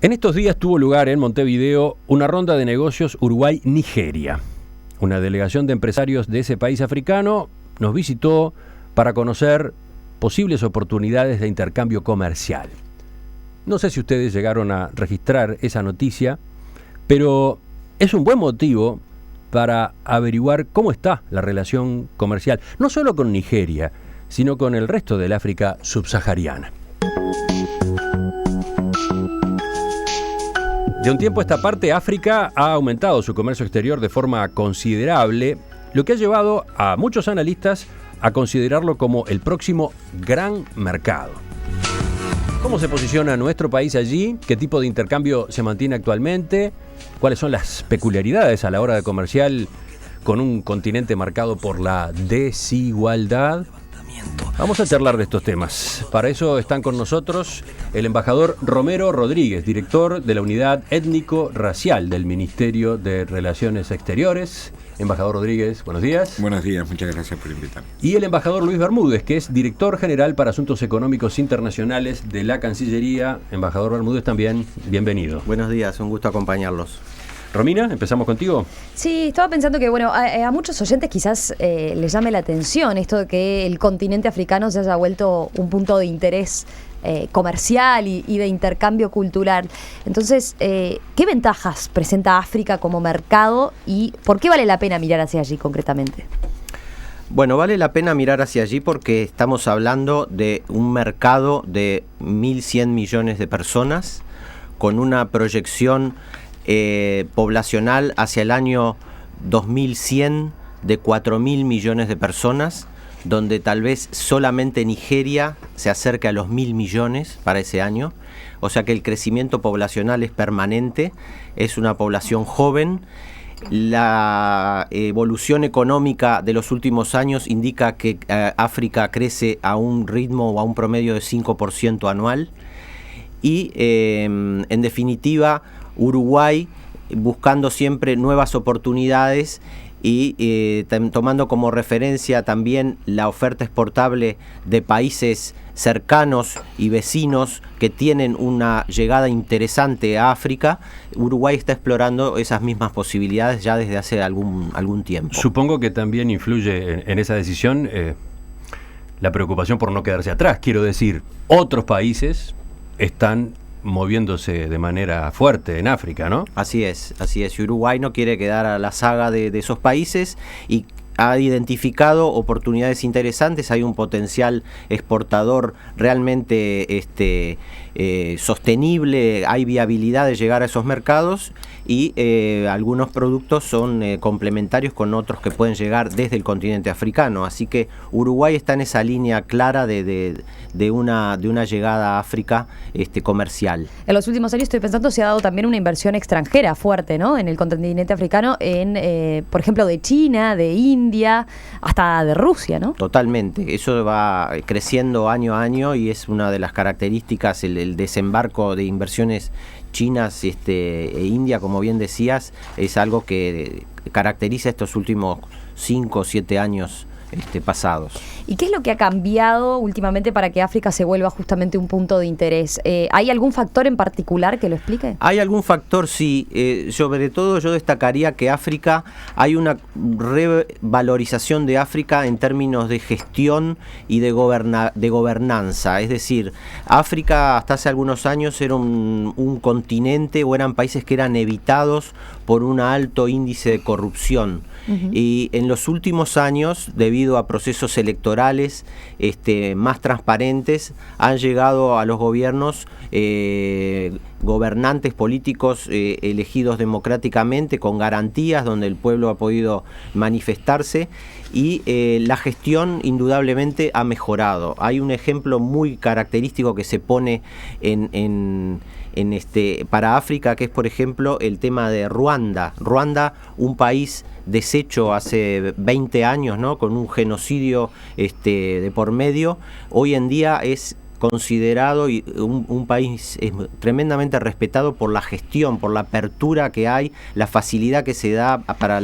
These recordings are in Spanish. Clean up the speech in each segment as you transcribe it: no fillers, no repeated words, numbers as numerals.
En estos días tuvo lugar en Montevideo una ronda de negocios Uruguay-Nigeria. Una delegación de empresarios de ese país africano nos visitó para conocer posibles oportunidades de intercambio comercial. No sé si ustedes llegaron a registrar esa noticia, pero es un buen motivo para averiguar cómo está la relación comercial, no solo con Nigeria, sino con el resto del África subsahariana. De un tiempo a esta parte, África ha aumentado su comercio exterior de forma considerable, lo que ha llevado a muchos analistas a considerarlo como el próximo gran mercado. ¿Cómo se posiciona nuestro país allí? ¿Qué tipo de intercambio se mantiene actualmente? ¿Cuáles son las peculiaridades a la hora de comerciar con un continente marcado por la desigualdad? Vamos a charlar de estos temas. Para eso están con nosotros el embajador Romero Rodríguez, director de la Unidad Étnico-Racial del Ministerio de Relaciones Exteriores. Embajador Rodríguez, buenos días. Buenos días, muchas gracias por invitarme. Y el embajador Luis Bermúdez, que es director general para Asuntos Económicos Internacionales de la Cancillería. Embajador Bermúdez también, bienvenido. Buenos días, un gusto acompañarlos. Romina, empezamos contigo. Sí, estaba pensando que a muchos oyentes quizás les llame la atención esto de que el continente africano se haya vuelto un punto de interés comercial y de intercambio cultural. Entonces, ¿qué ventajas presenta África como mercado y por qué vale la pena mirar hacia allí concretamente? Bueno, vale la pena mirar hacia allí porque estamos hablando de un mercado de 1.100 millones de personas con una proyección poblacional hacia el año 2100 de 4.000 millones de personas, donde tal vez solamente Nigeria se acerque a los 1.000 millones para ese año. O sea que el crecimiento poblacional es permanente, es una población joven. La evolución económica de los últimos años indica que África crece a un ritmo o a un promedio de 5% anual. Y en definitiva, Uruguay buscando siempre nuevas oportunidades y tomando como referencia también la oferta exportable de países cercanos y vecinos que tienen una llegada interesante a África, Uruguay está explorando esas mismas posibilidades ya desde hace algún tiempo. Supongo que también influye en esa decisión la preocupación por no quedarse atrás. Quiero decir, otros países están moviéndose de manera fuerte en África, ¿no? Así es. Y Uruguay no quiere quedar a la saga de esos países y ha identificado oportunidades interesantes. Hay un potencial exportador realmente sostenible, hay viabilidad de llegar a esos mercados y algunos productos son complementarios con otros que pueden llegar desde el continente africano. Así que Uruguay está en esa línea clara de una llegada a África comercial. En los últimos años, estoy pensando, se ha dado también una inversión extranjera fuerte, ¿no?, en el continente africano, por ejemplo, de China, de India, hasta de Rusia, ¿no? Totalmente, eso va creciendo año a año y es una de las características, el desembarco de inversiones chinas e India, como bien decías, es algo que caracteriza estos últimos 5 o 7 años pasados. ¿Y qué es lo que ha cambiado últimamente para que África se vuelva justamente un punto de interés? ¿Hay algún factor en particular que lo explique? Hay algún factor, sí. Sobre todo yo destacaría que África, hay una revalorización de África en términos de gestión y de gobernanza. Es decir, África hasta hace algunos años era un continente o eran países que eran evitados por un alto índice de corrupción. Uh-huh. Y en los últimos años, debido a procesos electorales más transparentes, han llegado a los gobiernos gobernantes políticos elegidos democráticamente con garantías, donde el pueblo ha podido manifestarse y la gestión indudablemente ha mejorado. Hay un ejemplo muy característico que se pone para África, que es por ejemplo el tema de Ruanda. Ruanda, un país deshecho hace 20 años, ¿no?, con un genocidio de por medio, hoy en día es considerado y un país tremendamente respetado por la gestión, por la apertura que hay, la facilidad que se da para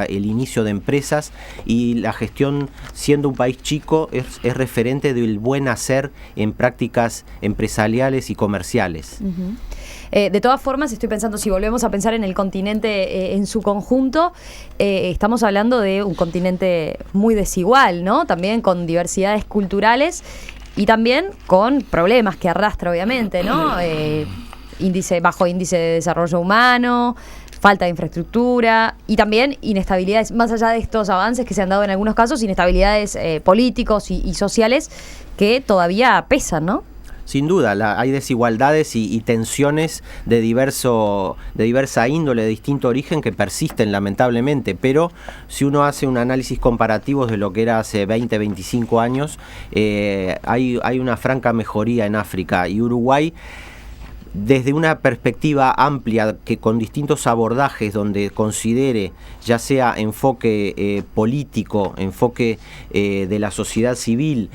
el inicio de empresas, y la gestión, siendo un país chico, es referente del buen hacer en prácticas empresariales y comerciales. Uh-huh. De todas formas, estoy pensando, si volvemos a pensar en el continente en su conjunto, estamos hablando de un continente muy desigual, ¿no? También con diversidades culturales y también con problemas que arrastra, obviamente, ¿no? Bajo índice de desarrollo humano, falta de infraestructura y también inestabilidades, más allá de estos avances que se han dado en algunos casos, inestabilidades políticos y sociales que todavía pesan, ¿no? Sin duda, hay desigualdades y tensiones de diversa índole, de distinto origen, que persisten lamentablemente, pero si uno hace un análisis comparativo de lo que era hace 20, 25 años, hay una franca mejoría en África, y Uruguay, desde una perspectiva amplia, que con distintos abordajes, donde considere ya sea enfoque político, enfoque de la sociedad civil,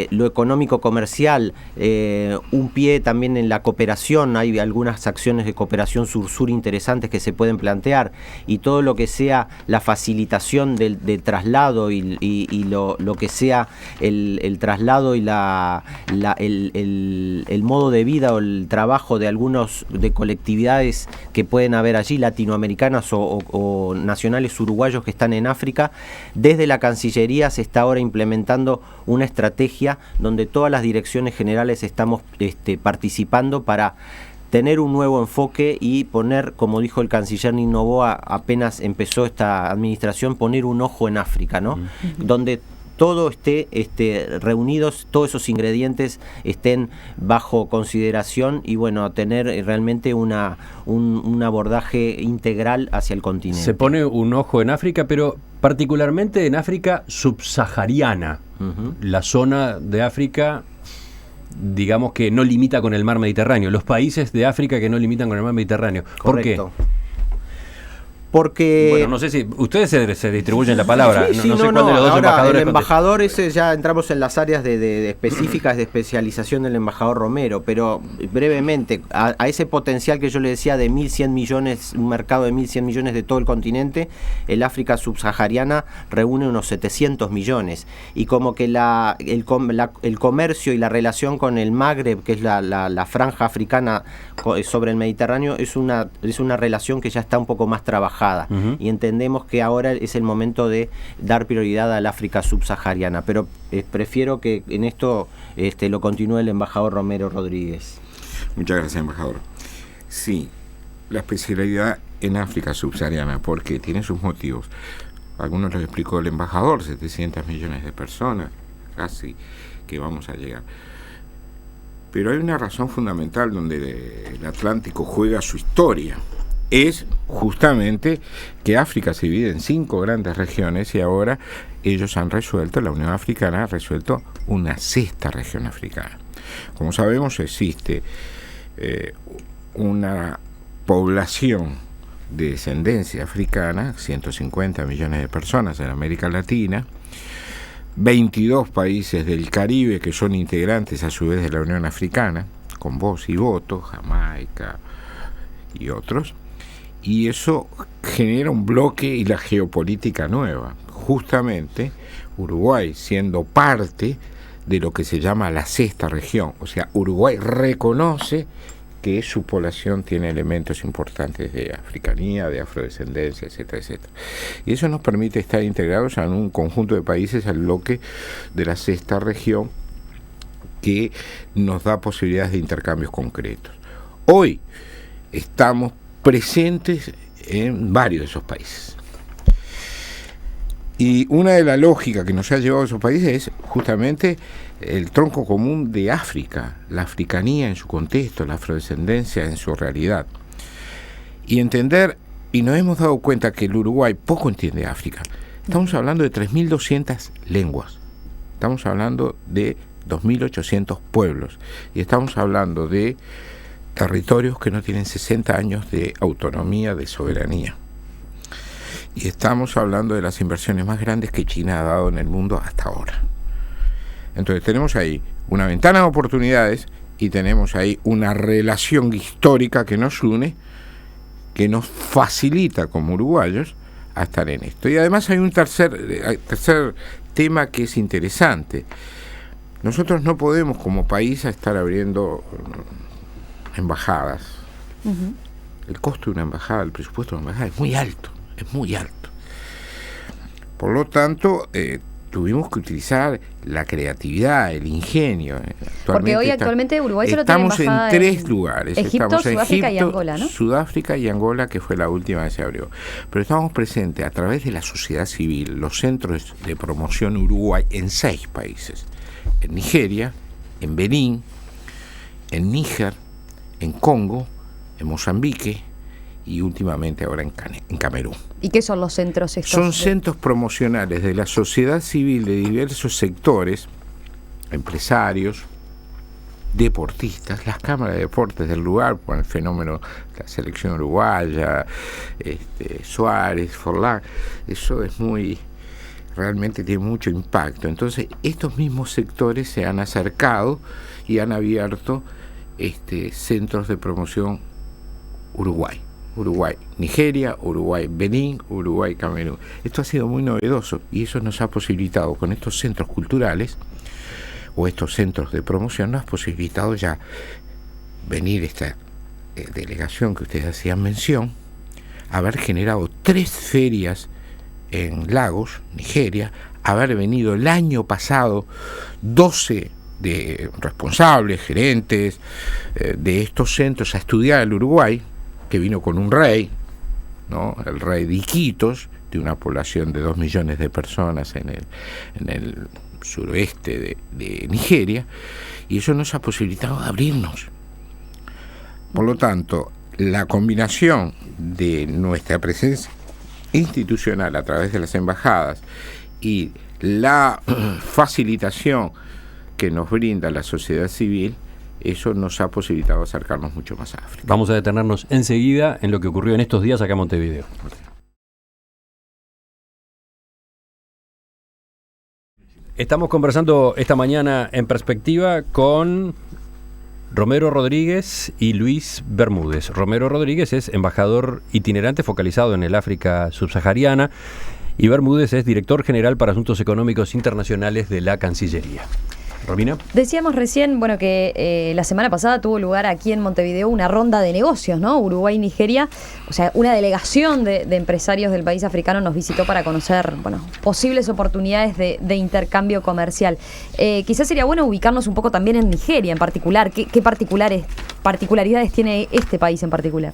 lo económico comercial, un pie también en la cooperación, hay algunas acciones de cooperación sur-sur interesantes que se pueden plantear, y todo lo que sea la facilitación del traslado y lo que sea el traslado y el modo de vida o el trabajo de colectividades que pueden haber allí, latinoamericanas o nacionales uruguayos que están en África. Desde la Cancillería se está ahora implementando una estrategia donde todas las direcciones generales estamos participando para tener un nuevo enfoque y poner, como dijo el canciller Nino Noboa apenas empezó esta administración, poner un ojo en África, ¿no? Donde todo esté reunidos, todos esos ingredientes estén bajo consideración y bueno, tener realmente un abordaje integral hacia el continente. Se pone un ojo en África, pero particularmente en África subsahariana, la zona de África, digamos, que no limita con el mar Mediterráneo, los países de África que no limitan con el mar Mediterráneo. Correcto. ¿Por qué? Porque... Bueno, no sé si ustedes se distribuyen la palabra. Sí, no sé cuál de los dos ahora, embajadores. el embajador, ese ya entramos en las áreas de específicas de especialización del embajador Romero, pero brevemente, a ese potencial que yo le decía de 1.100 millones, un mercado de 1.100 millones de todo el continente, el África subsahariana reúne unos 700 millones. Y como que el comercio y la relación con el Magreb, que es la franja africana sobre el Mediterráneo, es una relación que ya está un poco más trabajada. Y entendemos que ahora es el momento de dar prioridad al África subsahariana, pero prefiero que en esto lo continúe el embajador Romero Rodríguez. Muchas gracias, embajador. Sí, la especialidad en África subsahariana, porque tiene sus motivos. Algunos los explicó el embajador, 700 millones de personas, casi que vamos a llegar. Pero hay una razón fundamental donde el Atlántico juega su historia. Es justamente que África se divide en 5 grandes regiones y ahora ellos han resuelto, la Unión Africana ha resuelto una 6ª región africana. Como sabemos, existe una población de descendencia africana, 150 millones de personas en América Latina, 22 países del Caribe que son integrantes a su vez de la Unión Africana, con voz y voto, Jamaica y otros. Y eso genera un bloque y la geopolítica nueva. Justamente Uruguay siendo parte de lo que se llama la 6ª región. O sea, Uruguay reconoce que su población tiene elementos importantes de africanía, de afrodescendencia, etcétera, etcétera. Y eso nos permite estar integrados en un conjunto de países al bloque de la 6ª región que nos da posibilidades de intercambios concretos. Hoy estamos presentes en varios de esos países. Y una de las lógicas que nos ha llevado a esos países es justamente el tronco común de África, la africanía en su contexto, la afrodescendencia en su realidad. Y entender, y nos hemos dado cuenta que el Uruguay poco entiende África. Estamos hablando de 3.200 lenguas, estamos hablando de 2.800 pueblos, y estamos hablando de territorios que no tienen 60 años de autonomía, de soberanía. Y estamos hablando de las inversiones más grandes que China ha dado en el mundo hasta ahora. Entonces tenemos ahí una ventana de oportunidades y tenemos ahí una relación histórica que nos une, que nos facilita como uruguayos a estar en esto. Y además hay un tercer tema que es interesante. Nosotros no podemos como país estar abriendo embajadas Ujú. El costo de una embajada, el presupuesto de una embajada es muy alto. Por lo tanto, tuvimos que utilizar la creatividad, el ingenio. Porque hoy actualmente Uruguay solo tiene estamos embajada en 3 lugares. Egipto, Estamos en Sudáfrica y Egipto, Angola, ¿no? Sudáfrica y Angola, que fue la última que se abrió. Pero estamos presentes a través de la sociedad civil, los centros de promoción Uruguay en 6 países. En Nigeria, en Benín, en Níger, en Congo, en Mozambique y últimamente ahora en Camerún. ¿Y qué son los centros estos? Son centros promocionales de la sociedad civil de diversos sectores, empresarios, deportistas, las cámaras de deportes del lugar, por el fenómeno de la selección uruguaya, Suárez, Forlán, eso es realmente tiene mucho impacto. Entonces, estos mismos sectores se han acercado y han abierto centros de promoción Uruguay, Nigeria, Uruguay, Benín, Uruguay, Camerún. Esto ha sido muy novedoso y eso nos ha posibilitado con estos centros culturales o estos centros de promoción, nos ha posibilitado ya venir esta delegación que ustedes hacían mención, haber generado 3 ferias en Lagos, Nigeria, haber venido el año pasado 12 de responsables, gerentes de estos centros a estudiar el Uruguay, que vino con un rey, ¿no? El rey de Iquitos, de una población de 2 millones de personas en el suroeste de Nigeria, y eso nos ha posibilitado abrirnos. Por lo tanto, la combinación de nuestra presencia institucional a través de las embajadas y la facilitación que nos brinda la sociedad civil, eso nos ha posibilitado acercarnos mucho más a África. Vamos a detenernos enseguida en lo que ocurrió en estos días acá en Montevideo. Estamos conversando esta mañana en Perspectiva con Romero Rodríguez y Luis Bermúdez. Romero Rodríguez es embajador itinerante focalizado en el África subsahariana y Bermúdez es director general para Asuntos Económicos Internacionales de la Cancillería. Romina. Decíamos recién, bueno, que la semana pasada tuvo lugar aquí en Montevideo una ronda de negocios, ¿no? Uruguay-Nigeria, o sea, una delegación de empresarios del país africano nos visitó para conocer, bueno, posibles oportunidades de intercambio comercial. Quizás sería bueno ubicarnos un poco también en Nigeria en particular. ¿Qué particularidades tiene este país en particular?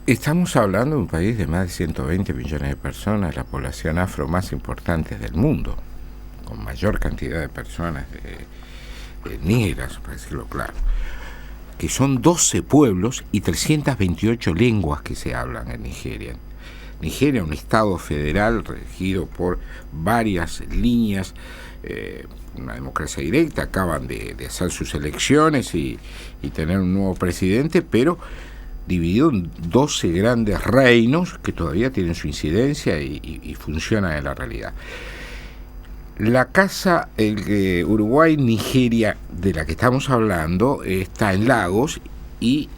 Estamos hablando de un país de más de 120 millones de personas, la población afro más importante del mundo, con mayor cantidad de personas negras, para decirlo claro, que son 12 pueblos y 328 lenguas que se hablan en Nigeria. Nigeria, un estado federal regido por varias líneas, una democracia directa, acaban de hacer sus elecciones y tener un nuevo presidente, pero dividido en 12 grandes reinos que todavía tienen su incidencia y funcionan en la realidad. La casa Uruguay-Nigeria de la que estamos hablando está en Lagos y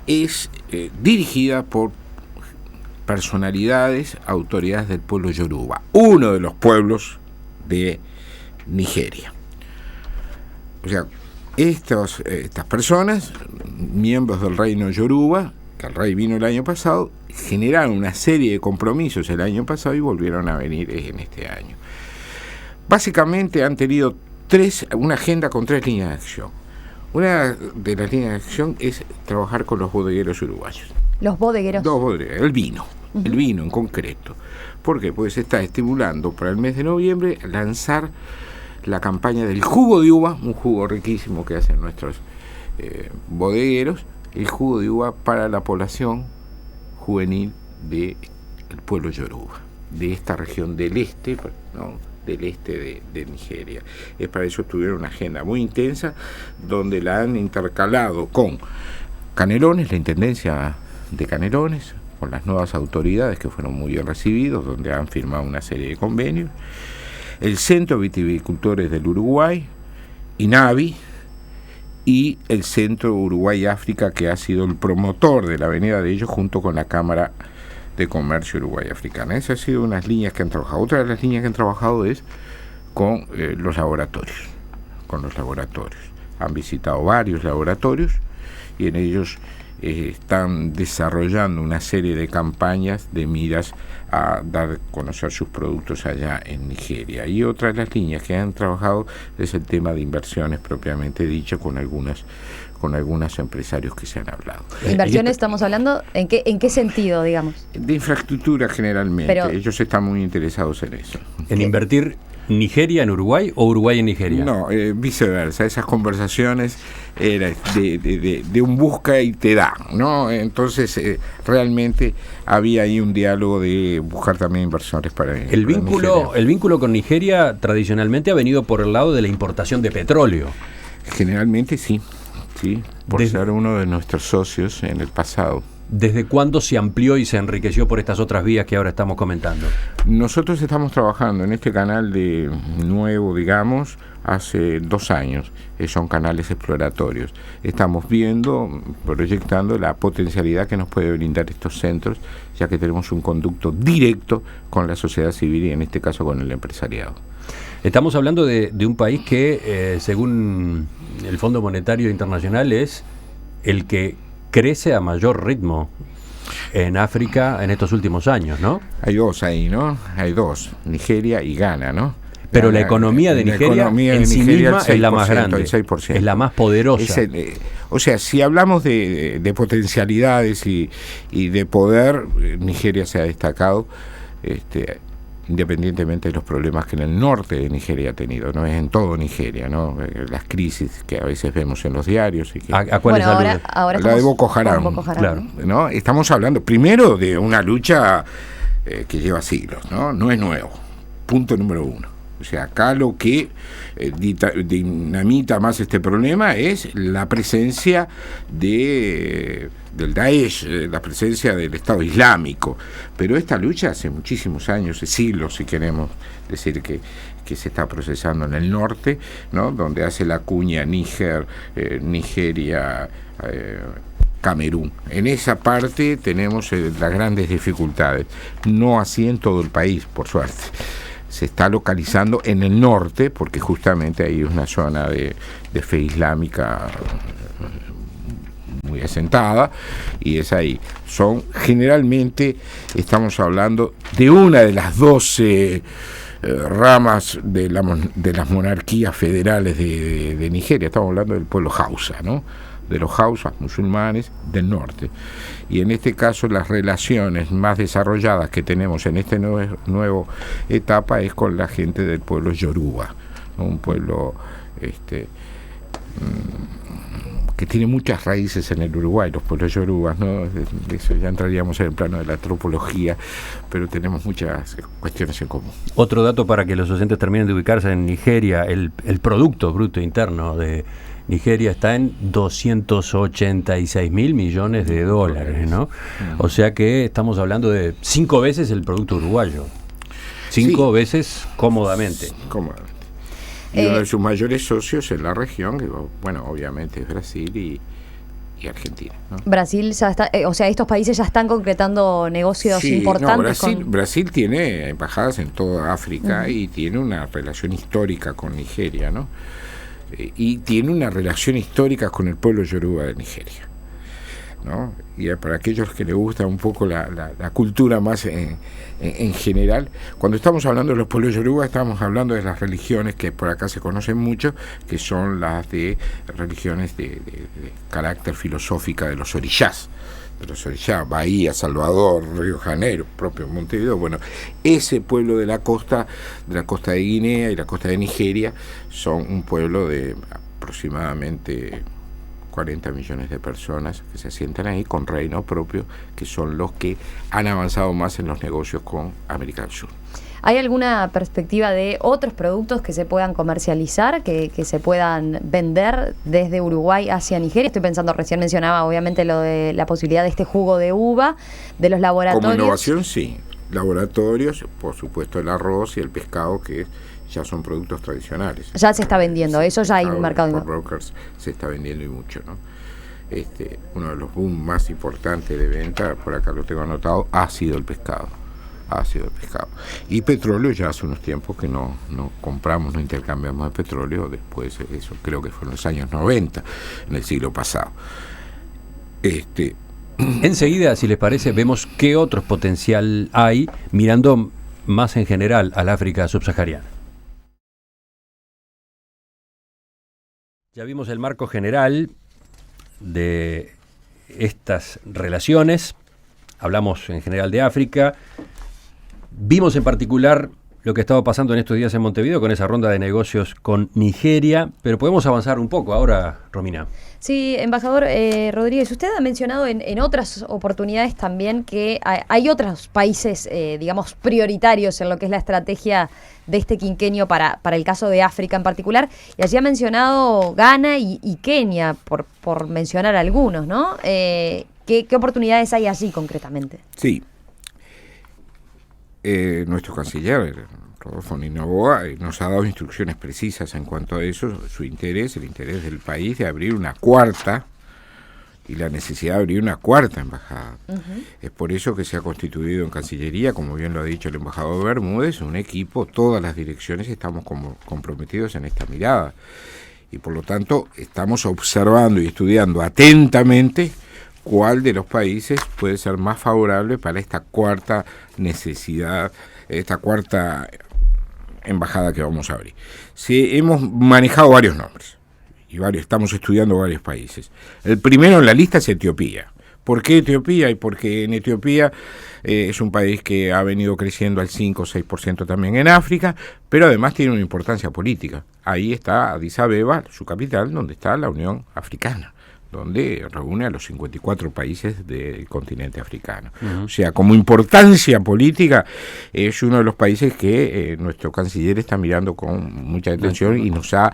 es dirigida por personalidades, autoridades del pueblo Yoruba, uno de los pueblos de Nigeria. O sea, estas personas, miembros del reino Yoruba, que el rey vino el año pasado, generaron una serie de compromisos el año pasado y volvieron a venir en este año. Básicamente han tenido una agenda con 3 líneas de acción. Una de las líneas de acción es trabajar con los bodegueros uruguayos. Los bodegueros. 2 bodegueros, el vino en concreto. ¿Por qué? Pues se está estimulando para el mes de noviembre lanzar la campaña del jugo de uva, un jugo riquísimo que hacen nuestros bodegueros, el jugo de uva para la población juvenil del pueblo Yoruba, de esta región del este, ¿no? Del este de Nigeria. Es para eso tuvieron una agenda muy intensa, donde la han intercalado con Canelones, la intendencia de Canelones, con las nuevas autoridades que fueron muy bien recibidos, donde han firmado una serie de convenios, el Centro de Vitivicultores del Uruguay, INAVI, y el Centro Uruguay-África, que ha sido el promotor de la venida de ellos junto con la Cámara de Comercio Uruguay-Africana. Esas han sido unas líneas que han trabajado. Otra de las líneas que han trabajado es con los laboratorios. han visitado varios laboratorios y en ellos están desarrollando una serie de campañas de miras a dar a conocer sus productos allá en Nigeria. Y otra de las líneas que han trabajado es el tema de inversiones propiamente dicho con algunos empresarios que se han hablado. ¿Inversiones estamos hablando? ¿En qué sentido, digamos? De infraestructura generalmente. Pero, ellos están muy interesados en eso. ¿En invertir Nigeria en Uruguay o Uruguay en Nigeria? No, viceversa. Esas conversaciones eran de un busca y te da, ¿no? Entonces, realmente había ahí un diálogo de buscar también inversores para el vínculo con Nigeria tradicionalmente ha venido por el lado de la importación de petróleo. Generalmente sí, por ser uno de nuestros socios en el pasado. ¿Desde cuándo se amplió y se enriqueció por estas otras vías que ahora estamos comentando? Nosotros estamos trabajando en este canal de nuevo, digamos, hace 2 años. Son canales exploratorios. Estamos proyectando la potencialidad que nos puede brindar estos centros, ya que tenemos un conducto directo con la sociedad civil y en este caso con el empresariado. Estamos hablando de un país que, según el Fondo Monetario Internacional, es el que crece a mayor ritmo en África en estos últimos años, ¿no? Hay dos ahí, ¿no? Hay dos, Nigeria y Ghana, ¿no? Pero la economía de Nigeria en sí misma es la más grande, el 6%. Es la más poderosa. O sea, si hablamos de potencialidades y de poder, Nigeria se ha destacado, independientemente de los problemas que en el norte de Nigeria ha tenido, no es en todo Nigeria, ¿no? Las crisis que a veces vemos en los diarios. Y que, ¿A cuáles ahora la de Boko Haram, claro. ¿no? Estamos hablando primero de una lucha que lleva siglos, ¿no? No es nuevo. Punto número 1. O sea, acá lo que dinamita más este problema es la presencia del Daesh, la presencia del Estado Islámico. Pero esta lucha hace muchísimos años, siglos, si queremos decir que se está procesando en el norte, ¿no? Donde hace la cuña Níger, Nigeria, Camerún. En esa parte tenemos las grandes dificultades. No así en todo el país, por suerte. Se está localizando en el norte, porque justamente ahí es una zona de fe islámica muy asentada, y es ahí. Generalmente, estamos hablando de una de las 12 ramas de las monarquías federales de Nigeria. Estamos hablando del pueblo Hausa, ¿no? De los Hausas musulmanes del norte. Y en este caso las relaciones más desarrolladas que tenemos en esta nueva etapa es con la gente del pueblo Yoruba, ¿no? Un pueblo que tiene muchas raíces en el Uruguay, los pueblos yorubas, ¿no? Eso ya entraríamos en el plano de la antropología, pero tenemos muchas cuestiones en común. Otro dato para que los oyentes terminen de ubicarse en Nigeria: el Producto Bruto Interno de Nigeria está en 286 mil millones de dólares, ¿no? O sea que estamos hablando de 5 veces el producto uruguayo. 5 veces cómodamente. Cómodamente. Y uno de sus mayores socios en la región, que, bueno, obviamente es Brasil y Argentina, ¿no? Brasil ya está, o sea, estos países ya están concretando negocios importantes. No, Brasil tiene embajadas en toda África y tiene una relación histórica con Nigeria, ¿no? Y tiene una relación histórica con el pueblo yoruba de Nigeria, ¿no? Y para aquellos que les gusta un poco la cultura más en general, cuando estamos hablando de los pueblos yoruba, estamos hablando de las religiones que por acá se conocen mucho, que son las de religiones de carácter filosófica de los orishás. Bahía, Salvador, Río de Janeiro, propio Montevideo. Bueno, ese pueblo de la costa de Guinea y la costa de Nigeria, son un pueblo de aproximadamente 40 millones de personas que se asientan ahí con reino propio, que son los que han avanzado más en los negocios con América del Sur. ¿Hay alguna perspectiva de otros productos que se puedan comercializar, que se puedan vender desde Uruguay hacia Nigeria? Estoy pensando, recién mencionaba obviamente lo de la posibilidad de este jugo de uva, de los laboratorios. Como innovación, sí. Laboratorios, por supuesto el arroz y el pescado, que ya son productos tradicionales. Ya se está vendiendo, eso ya hay un mercado. Por brokers se está vendiendo y mucho, ¿no? Uno de los boom más importantes de venta, por acá lo tengo anotado, ha sido el pescado. ha sido el pescado. Y petróleo ya hace unos tiempos que no compramos, no intercambiamos de petróleo, después eso creo que fue en los años 90, en el siglo pasado. Enseguida, si les parece, vemos qué otros potencial hay, mirando más en general al África subsahariana. Ya vimos el marco general de estas relaciones, hablamos en general de África, vimos en particular lo que estaba pasando en estos días en Montevideo con esa ronda de negocios con Nigeria, pero podemos avanzar un poco ahora, Romina. Sí, embajador Rodríguez, usted ha mencionado en otras oportunidades también que hay otros países, digamos, prioritarios en lo que es la estrategia de este quinquenio para el caso de África en particular, y allí ha mencionado Ghana y Kenia, por mencionar algunos, ¿no? ¿Qué oportunidades hay allí concretamente? Sí. Nuestro canciller, Rodolfo Ninoboa, nos ha dado instrucciones precisas en cuanto a eso, su interés, el interés del país de abrir una cuarta y la necesidad de abrir una cuarta embajada. Uh-huh. Es por eso que se ha constituido en Cancillería, como bien lo ha dicho el embajador Bermúdez, un equipo, todas las direcciones estamos comprometidos en esta mirada. Y por lo tanto estamos observando y estudiando atentamente cuál de los países puede ser más favorable para esta cuarta necesidad, esta cuarta embajada que vamos a abrir. Sí, hemos manejado varios nombres y estamos estudiando varios países. El primero en la lista es Etiopía. ¿Por qué Etiopía? Y porque en Etiopía es un país que ha venido creciendo al 5 o 6% también en África, pero además tiene una importancia política. Ahí está Addis Abeba, su capital, donde está la Unión Africana, donde reúne a los 54 países del continente africano. Uh-huh. O sea, como importancia política, es uno de los países que nuestro canciller está mirando con mucha atención y nos da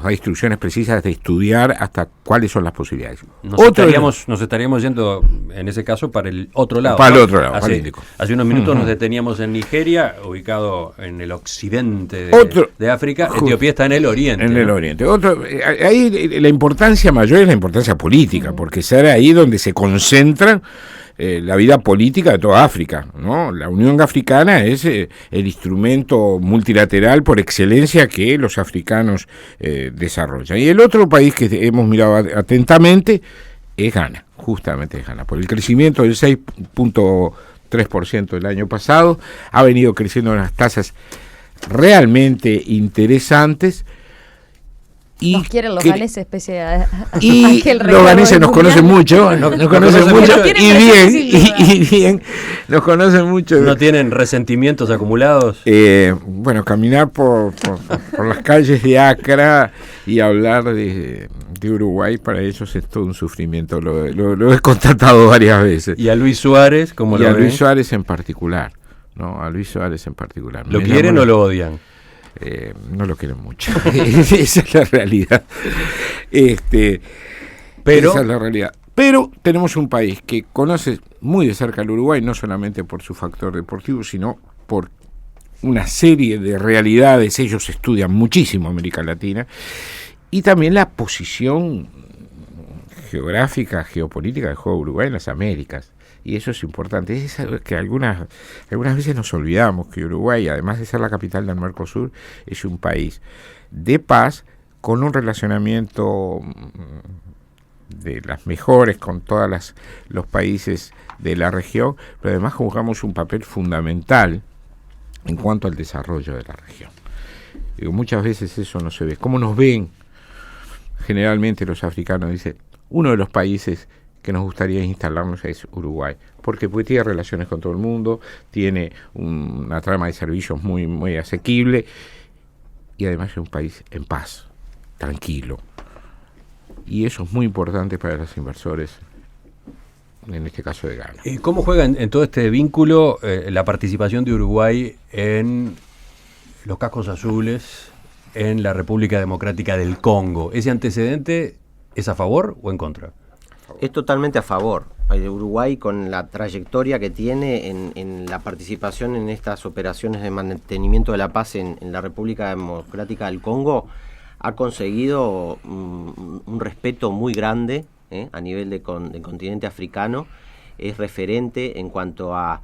instrucciones precisas de estudiar hasta cuáles son las posibilidades. Nos estaríamos yendo, en ese caso, para el otro lado. Para el otro lado, para el Índico. Hace unos minutos nos deteníamos en Nigeria, ubicado en el occidente de África. Etiopía está en el oriente. En el oriente. Ahí la importancia mayor es la importancia política, porque será ahí donde se concentran la vida política de toda África, ¿no? La Unión Africana es el instrumento multilateral por excelencia que los africanos desarrollan. Y el otro país que hemos mirado atentamente es Ghana, justamente es Ghana. Por el crecimiento del 6.3% el año pasado, ha venido creciendo en unas tasas realmente interesantes. Nos quieren los ganeses, especie de... Y los ganeses nos conocen mucho, nos conocen mucho y bien, nos conocen mucho. ¿No tienen resentimientos acumulados? Bueno, caminar por las calles de Accra y hablar de Uruguay, para ellos es todo un sufrimiento, lo he constatado varias veces. ¿Y a Luis Suárez? ¿Cómo lo ven? Y a Luis Suárez en particular, ¿no? A Luis Suárez en particular. ¿Lo quieren o lo odian? No lo quieren mucho. Esa es la realidad. Pero esa es la realidad. Pero tenemos un país que conoce muy de cerca al Uruguay, no solamente por su factor deportivo, sino por una serie de realidades. Ellos estudian muchísimo América Latina y también la posición geográfica, geopolítica del juego de Uruguay en las Américas. Y eso es importante. Es que algunas veces nos olvidamos que Uruguay, además de ser la capital del Mercosur, es un país de paz, con un relacionamiento de las mejores con todos los países de la región, pero además jugamos un papel fundamental en cuanto al desarrollo de la región. Digo, muchas veces eso no se ve. ¿Cómo nos ven? Generalmente los africanos dicen, uno de los países que nos gustaría instalarnos es Uruguay. ¿Por qué? Porque tiene relaciones con todo el mundo, tiene una trama de servicios muy, muy asequible y además es un país en paz, tranquilo. Y eso es muy importante para los inversores, en este caso de Ghana. ¿Cómo juega en todo este vínculo la participación de Uruguay en los cascos azules, en la República Democrática del Congo? ¿Ese antecedente es a favor o en contra? Es totalmente a favor. Uruguay, con la trayectoria que tiene en la participación en estas operaciones de mantenimiento de la paz en la República Democrática del Congo, ha conseguido un respeto muy grande a nivel del continente africano. Es referente en cuanto a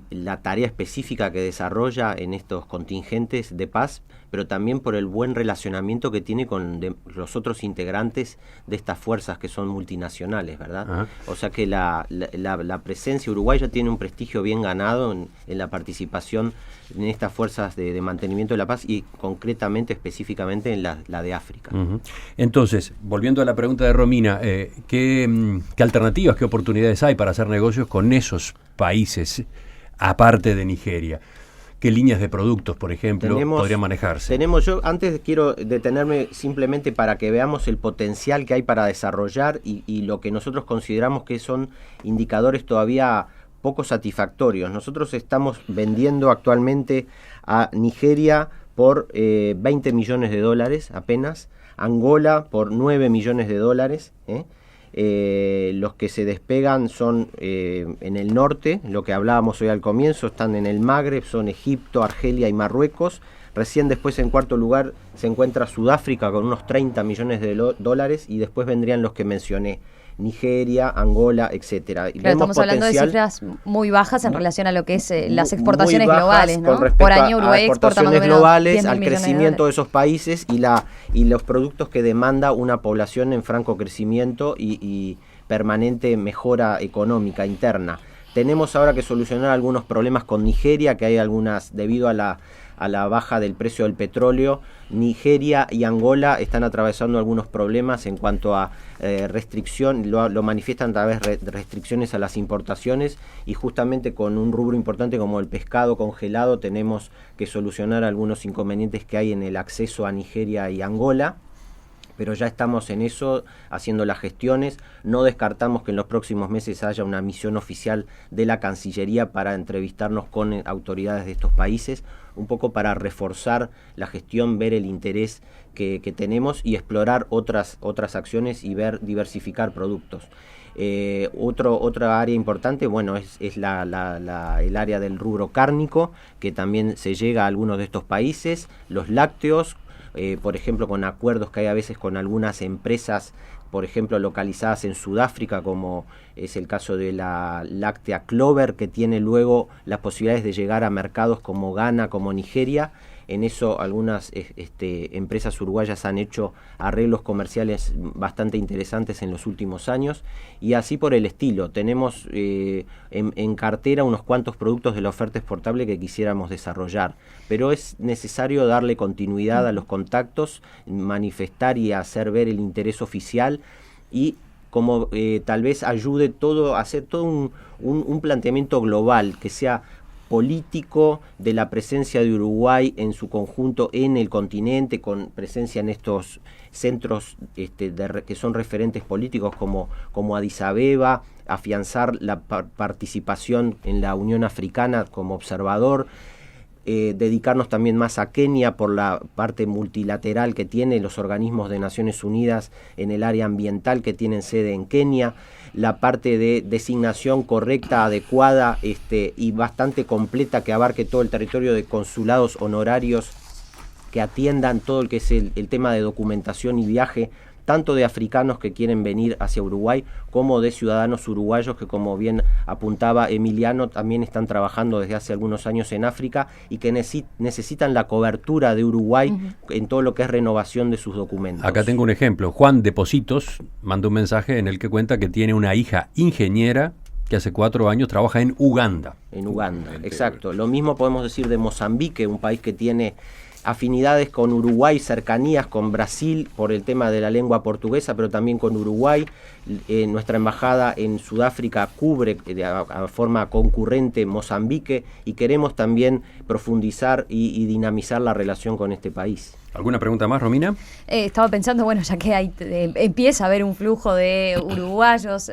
la tarea específica que desarrolla en estos contingentes de paz, pero también por el buen relacionamiento que tiene con los otros integrantes de estas fuerzas que son multinacionales, ¿verdad? Ajá. O sea que la presencia uruguaya tiene un prestigio bien ganado en la participación en estas fuerzas de mantenimiento de la paz y concretamente, específicamente en la de África. Uh-huh. Entonces, volviendo a la pregunta de Romina, ¿qué alternativas, qué oportunidades hay para hacer negocios con esos países, aparte de Nigeria? ¿Qué líneas de productos, por ejemplo, podrían manejarse? Yo antes quiero detenerme simplemente para que veamos el potencial que hay para desarrollar y lo que nosotros consideramos que son indicadores todavía poco satisfactorios. Nosotros estamos vendiendo actualmente a Nigeria por 20 millones de dólares apenas, Angola por 9 millones de dólares, los que se despegan son en el norte, lo que hablábamos hoy al comienzo, están en el Magreb, son Egipto, Argelia y Marruecos. Recién después en cuarto lugar se encuentra Sudáfrica con unos 30 millones de dólares y después vendrían los que mencioné, Nigeria, Angola, etcétera. Claro, estamos hablando de cifras muy bajas en relación a lo que es las exportaciones globales, ¿no? Por año Uruguay exporta más o menos globales, al crecimiento de esos países y los productos que demanda una población en franco crecimiento y permanente mejora económica interna. Tenemos ahora que solucionar algunos problemas con Nigeria, que hay algunas debido a la baja del precio del petróleo. Nigeria y Angola están atravesando algunos problemas en cuanto a restricción, lo manifiestan a través de restricciones a las importaciones y justamente con un rubro importante como el pescado congelado tenemos que solucionar algunos inconvenientes que hay en el acceso a Nigeria y Angola. Pero ya estamos en eso, haciendo las gestiones. No descartamos que en los próximos meses haya una misión oficial de la Cancillería para entrevistarnos con autoridades de estos países, un poco para reforzar la gestión, ver el interés que tenemos y explorar otras acciones y diversificar productos. Otra área importante, bueno, es el área del rubro cárnico, que también se llega a algunos de estos países, los lácteos, por ejemplo, con acuerdos que hay a veces con algunas empresas, por ejemplo, localizadas en Sudáfrica, como es el caso de la láctea Clover, que tiene luego las posibilidades de llegar a mercados como Ghana, como Nigeria. En eso algunas empresas uruguayas han hecho arreglos comerciales bastante interesantes en los últimos años y así por el estilo. Tenemos en cartera unos cuantos productos de la oferta exportable que quisiéramos desarrollar, pero es necesario darle continuidad a los contactos, manifestar y hacer ver el interés oficial y como tal vez ayude a hacer todo un planteamiento global que sea político de la presencia de Uruguay en su conjunto en el continente, con presencia en estos centros que son referentes políticos como Addis Abeba, afianzar la participación en la Unión Africana como observador, dedicarnos también más a Kenia por la parte multilateral que tiene los organismos de Naciones Unidas en el área ambiental que tienen sede en Kenia, la parte de designación correcta, adecuada y bastante completa que abarque todo el territorio de consulados honorarios que atiendan todo el que es el tema de documentación y viaje, tanto de africanos que quieren venir hacia Uruguay como de ciudadanos uruguayos que, como bien apuntaba Emiliano, también están trabajando desde hace algunos años en África y que necesitan la cobertura de Uruguay en todo lo que es renovación de sus documentos. Acá tengo un ejemplo. Juan de Positos mandó un mensaje en el que cuenta que tiene una hija ingeniera que hace 4 años trabaja en Uganda. En Uganda, exacto. Lo mismo podemos decir de Mozambique, un país que tiene afinidades con Uruguay, cercanías con Brasil por el tema de la lengua portuguesa, pero también con Uruguay. Nuestra embajada en Sudáfrica cubre a forma concurrente Mozambique y queremos también profundizar y dinamizar la relación con este país. ¿Alguna pregunta más, Romina? Estaba pensando, bueno, ya que empieza a haber un flujo de uruguayos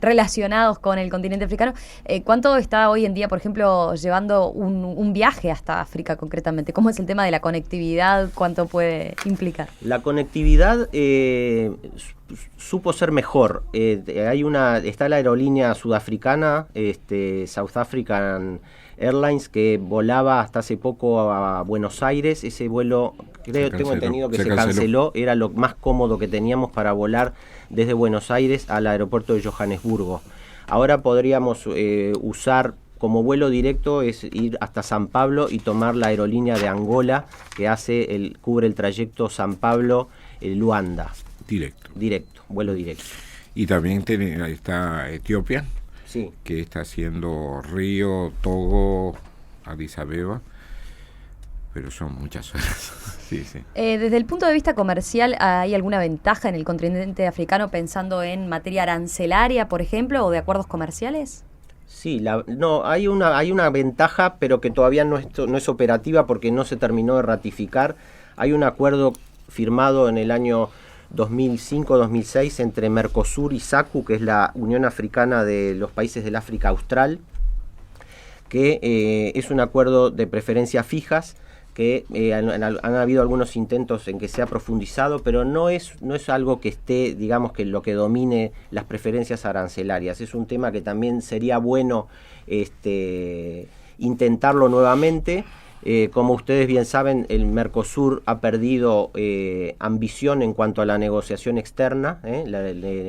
relacionados con el continente africano, ¿cuánto está hoy en día, por ejemplo, llevando un viaje hasta África concretamente? ¿Cómo es el tema de la conectividad? ¿Cuánto puede implicar? La conectividad supo ser mejor. Está la aerolínea sudafricana, South African Airlines, que volaba hasta hace poco a Buenos Aires. Ese vuelo, tengo entendido que se canceló. Era lo más cómodo que teníamos para volar desde Buenos Aires al aeropuerto de Johannesburgo. Ahora podríamos usar como vuelo directo es ir hasta San Pablo y tomar la aerolínea de Angola que cubre el trayecto San Pablo-Luanda. Directo, vuelo directo. Y también está Etiopía, sí, que está haciendo Río, Togo, Addis Abeba, pero son muchas horas. Sí. Desde el punto de vista comercial, ¿hay alguna ventaja en el continente africano pensando en materia arancelaria, por ejemplo, o de acuerdos comerciales? Sí, hay una ventaja, pero que todavía no es operativa porque no se terminó de ratificar. Hay un acuerdo firmado en el año 2005-2006 entre Mercosur y SACU, que es la Unión Africana de los Países del África Austral, que es un acuerdo de preferencias fijas, que han habido algunos intentos en que se ha profundizado, pero no es algo que esté, digamos, que lo que domine las preferencias arancelarias. Es un tema que también sería bueno intentarlo nuevamente. Como ustedes bien saben, el Mercosur ha perdido ambición en cuanto a la negociación externa,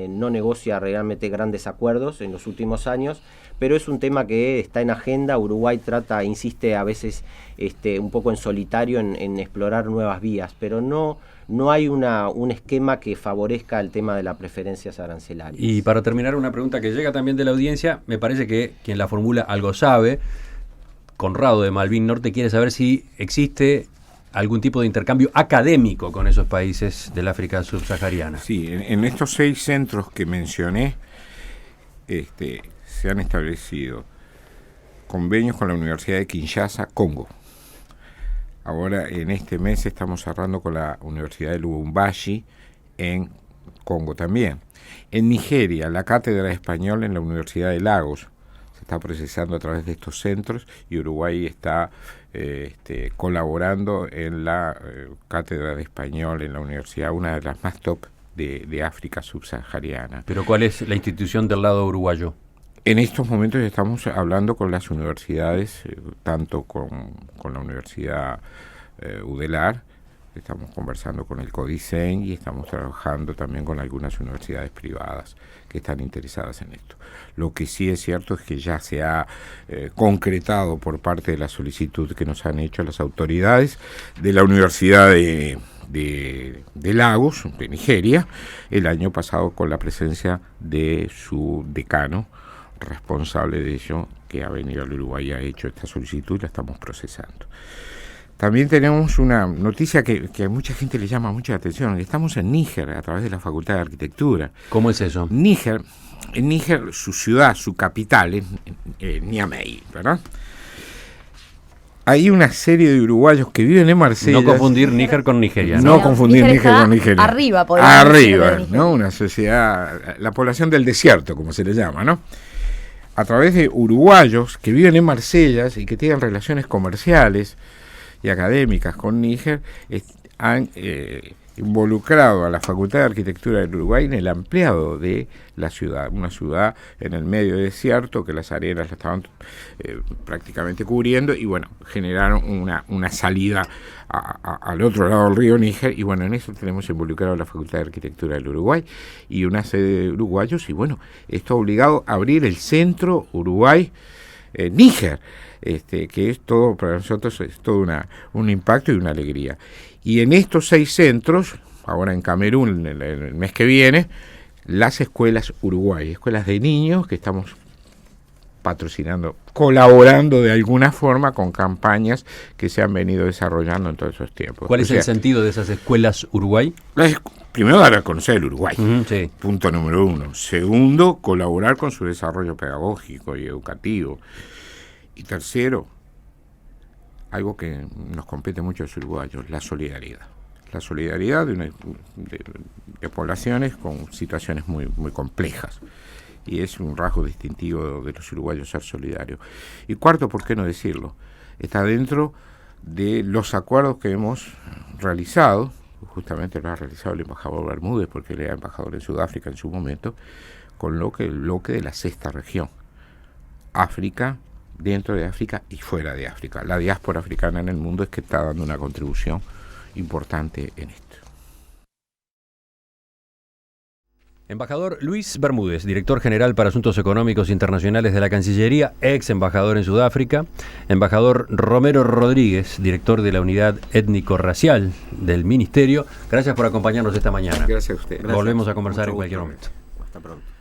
no negocia realmente grandes acuerdos en los últimos años, pero es un tema que está en agenda. Uruguay insiste a veces un poco en solitario en explorar nuevas vías, pero no hay un esquema que favorezca el tema de las preferencias arancelarias. Y para terminar, una pregunta que llega también de la audiencia, me parece que quien la formula algo sabe. Conrado de Malvin Norte quiere saber si existe algún tipo de intercambio académico con esos países del África subsahariana. Sí, en estos 6 centros que mencioné se han establecido convenios con la Universidad de Kinshasa, Congo. Ahora, en este mes, estamos cerrando con la Universidad de Lubumbashi, en Congo también. En Nigeria, la Cátedra de Español en la Universidad de Lagos se está procesando a través de estos centros, y Uruguay está colaborando en la Cátedra de Español en la universidad, una de las más top de África subsahariana. ¿Pero cuál es la institución del lado uruguayo? En estos momentos estamos hablando con las universidades, tanto con la Universidad UDELAR, estamos conversando con el CODICEN y estamos trabajando también con algunas universidades privadas que están interesadas en esto. Lo que sí es cierto es que ya se ha concretado por parte de la solicitud que nos han hecho las autoridades de la Universidad de Lagos, de Nigeria, el año pasado, con la presencia de su decano responsable de ello, que ha venido al Uruguay y ha hecho esta solicitud y la estamos procesando. También tenemos una noticia que a mucha gente le llama mucha atención. Estamos en Níger a través de la Facultad de Arquitectura. ¿Cómo es eso? En Níger, su ciudad, su capital, es Niamey, ¿verdad? Hay una serie de uruguayos que viven en Marsella. No confundir Níger con Nigeria. No confundir Níger con Nigeria. Arriba, podríamos arriba, ¿no? Una sociedad, la población del desierto, como se le llama, ¿no? A través de uruguayos que viven en Marsella y que tienen relaciones comerciales y académicas con Níger, han involucrado a la Facultad de Arquitectura del Uruguay en el ampliado de la ciudad, una ciudad en el medio desierto que las arenas la estaban prácticamente cubriendo, y bueno, generaron una salida al otro lado del río Níger, y bueno, en eso tenemos involucrado a la Facultad de Arquitectura del Uruguay y una sede de uruguayos, y bueno, esto ha obligado a abrir el centro Uruguay Níger, que es todo, para nosotros es todo un impacto y una alegría. Y en estos 6 centros, ahora en Camerún, el mes que viene, las escuelas Uruguay, escuelas de niños que estamos patrocinando, colaborando de alguna forma con campañas que se han venido desarrollando en todos esos tiempos. ¿Cuál es el sentido de esas escuelas Uruguay? Primero, dar a conocer el Uruguay, sí. Punto número 1. Segundo, colaborar con su desarrollo pedagógico y educativo. Y tercero, algo que nos compete mucho a los uruguayos, la solidaridad. La solidaridad de poblaciones con situaciones muy, muy complejas. Y es un rasgo distintivo de los uruguayos ser solidarios. Y cuarto, ¿por qué no decirlo? Está dentro de los acuerdos que hemos realizado, justamente lo ha realizado el embajador Bermúdez, porque él era embajador en Sudáfrica en su momento, con el bloque de la 6ª región. África, dentro de África y fuera de África. La diáspora africana en el mundo es que está dando una contribución importante en esto. Embajador Luis Bermúdez, director general para Asuntos Económicos Internacionales de la Cancillería, ex embajador en Sudáfrica. Embajador Romero Rodríguez, director de la Unidad Étnico-Racial del Ministerio. Gracias por acompañarnos esta mañana. Gracias a usted. Volvemos a conversar en cualquier momento. Hasta pronto.